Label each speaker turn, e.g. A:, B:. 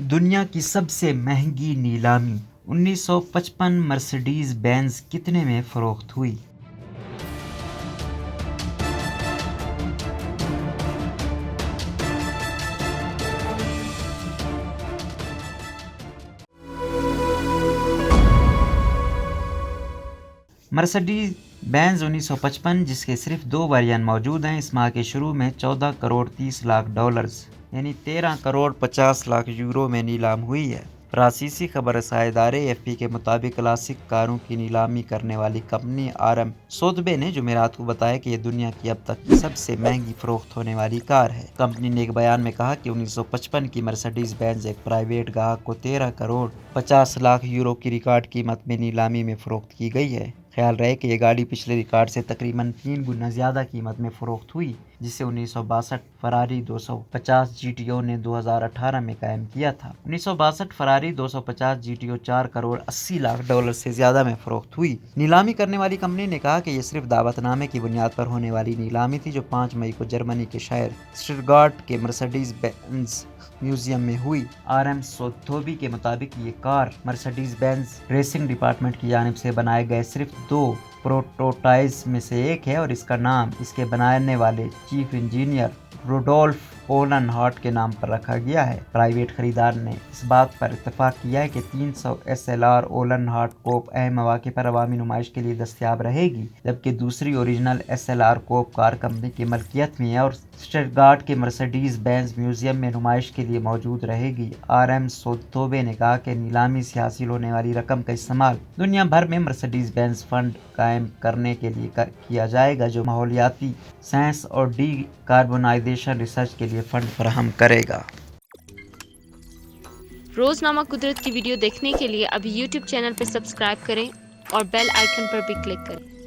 A: دنیا کی سب سے مہنگی نیلامی 1955 مرسڈیز بینز کتنے میں فروخت ہوئی؟ مرسڈیز بینز 1955 جس کے صرف 2 ویرین موجود ہیں، اس ماہ کے شروع میں 14 کروڑ 30 لاکھ ڈالرز یعنی 13 کروڑ 50 لاکھ یورو میں نیلام ہوئی ہے۔ فرانسیسی خبر رساں ادارے AFP کے مطابق کلاسک کاروں کی نیلامی کرنے والی کمپنی RM سوتھبے نے جمعرات کو بتایا کہ یہ دنیا کی اب تک کی سب سے مہنگی فروخت ہونے والی کار ہے۔ کمپنی نے ایک بیان میں کہا کہ 1955 کی مرسڈیز بینز ایک پرائیویٹ گاہک کو 13 کروڑ 50 لاکھ یورو کی ریکارڈ قیمت میں نیلامی میں فروخت کی گئی ہے۔ خیال رہے کہ یہ گاڑی پچھلے ریکارڈ سے تقریباً 3 گنا زیادہ قیمت میں فروخت ہوئی، جسے 1962 فراری 250 GTO نے 2018 میں قائم کیا تھا۔ 1962 فراری 250 GTO 4 کروڑ 80 لاکھ ڈالر سے زیادہ میں فروخت ہوئی۔ نیلامی کرنے والی کمپنی نے کہا کہ یہ صرف دعوت نامے کی بنیاد پر ہونے والی نیلامی تھی، جو 5 مئی کو جرمنی کے شہر اسٹٹگارٹ کے مرسڈیز بینز میوزیم میں ہوئی۔ RM سوتھوبے کے مطابق یہ کار مرسڈیز بینز ریسنگ ڈپارٹمنٹ کی جانب سے بنائے گئے صرف 2 پروٹوٹائپس میں سے ایک ہے اور اس کا نام اس کے بنانے والے چیف انجینئر روڈولف اولن ہارٹ کے نام پر رکھا گیا ہے۔ پرائیویٹ خریدار نے اس بات پر اتفاق کیا ہے کہ 300 SLR اولن ہارٹ کوپ اہم مواقع پر عوامی نمائش کے لیے دستیاب رہے گی، جبکہ دوسری اوریجنل SLR کوپ کار کمپنی کی ملکیت میں ہے اور اسٹٹگارٹ کے مرسڈیز بینز میوزیم میں نمائش کے لیے موجود رہے گی۔ RM سوتھوبے نے کہا کہ نیلامی سے حاصل ہونے والی رقم کا استعمال دنیا بھر میں مرسڈیز بینز فنڈ قائم کرنے کے لیے کیا جائے گا، جو ماحولیاتی سائنس اور ڈی کاربونائزیشن ریسرچ کے لیے فنڈ فراہم کرے گا۔
B: روزنامہ قدرت کی ویڈیو دیکھنے کے لیے ابھی YouTube چینل پر سبسکرائب کریں اور بیل آئیکن پر بھی کلک کریں۔